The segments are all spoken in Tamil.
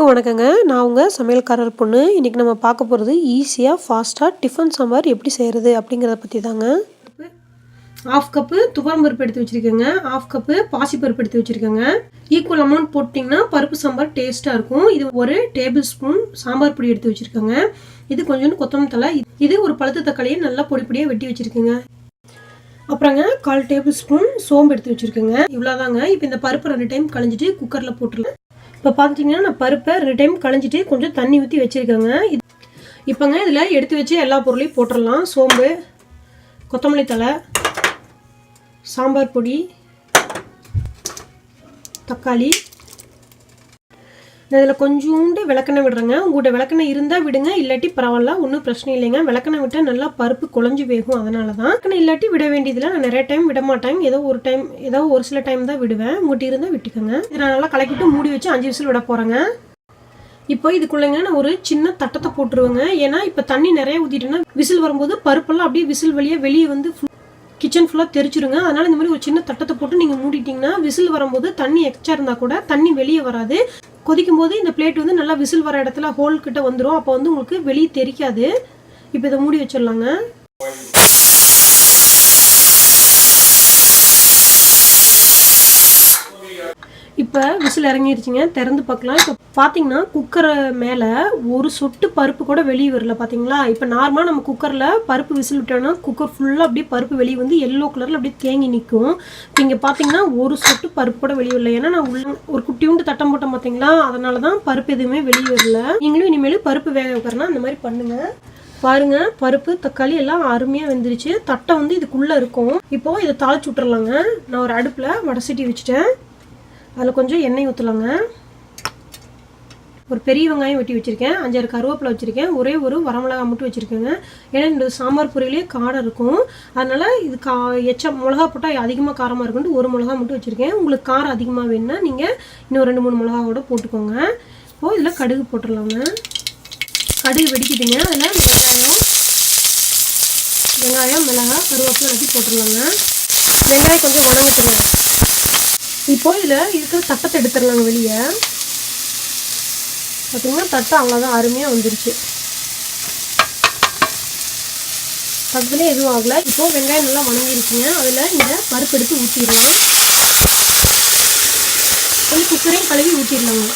வணக்கங்க. நான் உங்க சமையல்காரர் பொண்ணு. இன்னைக்கு நம்ம பார்க்க போறது ஈஸியா, ஃபாஸ்ட்டா டிஃபன் சாம்பார் எப்படி செய்றது அப்படிங்கிறத பத்தி தாங்க. 1/2 கப்பு துவரம் பருப்பு எடுத்து வச்சிருக்கேங்க. 1/2 கப்பு பாசி பருப்பு எடுத்து வச்சிருக்கேங்க. ஈக்குவல் அமௌண்ட் போட்டிங்கன்னா பருப்பு சாம்பார் டேஸ்டா இருக்கும். இது 1 டேபிள் ஸ்பூன் சாம்பார் பொடி எடுத்து வச்சிருக்கேங்க. இது கொஞ்சோண்டு கொத்தமல்லி தழை. இது ஒரு பழுத்த தக்காளியை நல்லா பொடி பொடியா வெட்டி வச்சிருக்கேங்க. அப்புறங்க 1/4 டேபிள் ஸ்பூன் சோம்பு எடுத்து வச்சிருக்கேங்க. இவ்வளோதாங்க. இப்போ இந்த பருப்பு 2 டைம் களைஞ்சிட்டு குக்கர்ல போட்டுடலாம். இப்போ பார்த்தீங்கன்னா நான் பருப்பை 2 டைம் களைஞ்சிட்டு கொஞ்சம் தண்ணி ஊற்றி வச்சுருக்கேங்க. இப்போங்க இதில் எடுத்து வச்சு எல்லா பொருளையும் போட்டுடலாம். சோம்பு, கொத்தமல்லி தழை, சாம்பார் பொடி, தக்காளி. நான் இதில் கொஞ்சோண்டு விளக்கெண்ணெய் விடுறேங்க. உங்கள்கிட்ட விளக்கெண்ணெய் இருந்தால் விடுங்க, இல்லாட்டி பரவாயில்ல, ஒன்றும் பிரச்சனை இல்லைங்க. விளக்கெண்ணெய் விட்டால் நல்லா பருப்பு குழஞ்சி வேகும், அதனால தான். விளக்கெண்ணெய் இல்லாட்டி விட வேண்டியதில்லை. நான் நிறைய டைம் விட மாட்டேன், ஏதோ ஒரு சில டைம் தான் விடுவேன். உங்கள்கிட்ட இருந்தால் விட்டுக்கோங்க. இதை நான் நல்லா கலக்கிட்டு மூடி வச்சு 5 விசில் விட போகிறேங்க. இப்போ இதுக்குள்ளேங்க நான் ஒரு சின்ன தட்டத்தை போட்டுருவேங்க. ஏன்னா இப்போ தண்ணி நிறைய ஊற்றிட்டேன்னா விசில் வரும்போது பருப்பெல்லாம் அப்படியே விசில் வழியாக வெளியே வந்து கிச்சன் ஃபுல்லாக தெரிச்சிருங்க. அதனால் இந்த மாதிரி ஒரு சின்ன தட்டத்தை போட்டு நீங்கள் மூடிட்டிங்கன்னா விசில் வரும்போது தண்ணி எக்ஸ்ட்ரா இருந்தால் கூட தண்ணி வெளியே வராது. கொதிக்கும் போது இந்த பிளேட் வந்து நல்லா விசில் வர இடத்துல ஹோல் கிட்ட வந்துடும். அப்போ வந்து உங்களுக்கு வெளியே தெரிக்காது. இப்போ இதை மூடி வச்சிடலாங்க. இப்போ விசில் இறங்கிருச்சுங்க. திறந்து பார்க்கலாம். இப்போ பார்த்தீங்கன்னா குக்கரை மேலே ஒரு சொட்டு பருப்பு கூட வெளியே வரல, பார்த்தீங்களா? இப்போ நார்மலாக நம்ம குக்கரில் பருப்பு விசில் விட்டோம்னா குக்கர் ஃபுல்லாக அப்படியே பருப்பு வெளியே வந்து எல்லோ கலரில் அப்படியே தேங்கி நிற்கும். இப்போ இங்கே பார்த்தீங்கன்னா ஒரு சொட்டு பருப்பு கூட வெளியே வரல. ஏன்னா நான் ஒரு குட்டியூண்டு தட்டம் போட்டேன், பார்த்தீங்களா? அதனால தான் பருப்பு எதுவுமே வெளியே வரல. நீங்களும் இனிமேல் பருப்பு வேக வைக்கிறனா அந்த மாதிரி பண்ணுங்கள். பாருங்க, பருப்பு தக்காளி எல்லாம் அருமையாக வெந்துருச்சு. தட்டை வந்து இதுக்குள்ளே இருக்கும். இப்போது இதை தாளிச்சு விட்டுறலாங்க. நான் ஒரு அடுப்பில் வடை சட்டி வச்சுட்டேன். அதில் கொஞ்சம் எண்ணெய் ஊற்றலாங்க. ஒரு பெரிய வெங்காயம் வெட்டி வச்சுருக்கேன். 5-6 கருவேப்பிலை வச்சுருக்கேன். ஒரே ஒரு வரமிளகாய் மட்டும் வச்சுருக்கேங்க. ஏன்னா இந்த சாம்பார் பொரியலே காரம் இருக்கும். அதனால் இது எச்சம் மிளகா போட்டால் அதிகமாக காரமாக இருக்குன்ட்டு ஒரு மிளகா மட்டும் வச்சுருக்கேன். உங்களுக்கு காரம் அதிகமாக வேணுன்னா நீங்கள் இன்னும் 2-3 மிளகா கூட போட்டுக்கோங்க. இப்போது இதில் கடுகு போட்டுடலாங்க. கடுகு வெடிக்குதுங்க. அதில் வெங்காயம், மிளகாய், கருவேப்பிலை வச்சு போட்டுடலாங்க. வெங்காயம் கொஞ்சம் வணங்கிட்டுங்க. இப்போ இதில் இருக்கிற தட்டத்தை எடுத்துடலாங்க வெளியே. பார்த்தீங்கன்னா தட்டை அவ்வளோதான், அருமையாக வந்துருச்சு. பக்கத்துலேயே எதுவும் ஆகலை. இப்போது வெங்காயம் நல்லா வணங்கிருச்சுங்க. அதில் இந்த பருப்பு எடுத்து ஊற்றிடலாம். கொஞ்சம் குக்கரையும் கழுவி ஊற்றிடலாங்க.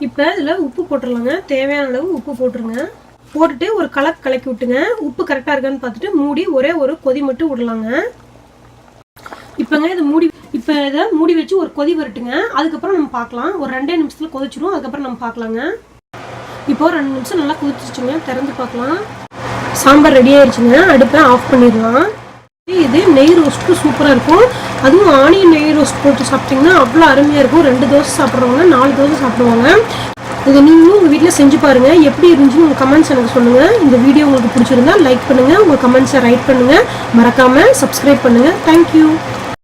இப்போ இதில் உப்பு போட்டுடலாங்க. தேவையான அளவு உப்பு போட்டுருங்க. போட்டுட்டு ஒரு கலக்கி விட்டுங்க. உப்பு கரெக்டாக இருக்கான்னு பார்த்துட்டு மூடி ஒரே ஒரு கொதி மட்டும் விடலாங்க. இப்போங்க இதை மூடி வச்சு ஒரு கொதி வரட்டுங்க. அதுக்கப்புறம் நம்ம பார்க்கலாம். ஒரு 2 நிமிஷத்தில் கொதிச்சிடும். அதுக்கப்புறம் நம்ம பார்க்கலாங்க. இப்போ 2 நிமிஷம் நல்லா கொதிச்சிருச்சுங்க. திறந்து பார்க்கலாம். சாம்பார் ரெடி ஆயிடுச்சுங்க. அடுப்பை ஆஃப் பண்ணிடலாம். இது நெய் ரோஸ்ட்டு சூப்பராக இருக்கும். அதுவும் ஆனியன் நெய் ரோஸ்ட் போட்டு சாப்பிட்டிங்கன்னா அவ்வளோ அருமையாக இருக்கும். 2 தோசை சாப்பிட்றவங்க 4 தோசை சாப்பிடுவாங்க. இதை நீங்களும் உங்கள் வீட்டில் செஞ்சு பாருங்கள். எப்படி இருந்துச்சுன்னு உங்கள் கமெண்ட்ஸ் எனக்கு சொல்லுங்கள். இந்த வீடியோ உங்களுக்கு பிடிச்சிருந்தா லைக் பண்ணுங்கள். உங்கள் கமெண்ட்ஸை ரைட் பண்ணுங்கள். மறக்காமல் சப்ஸ்கிரைப் பண்ணுங்கள். தேங்க்யூ.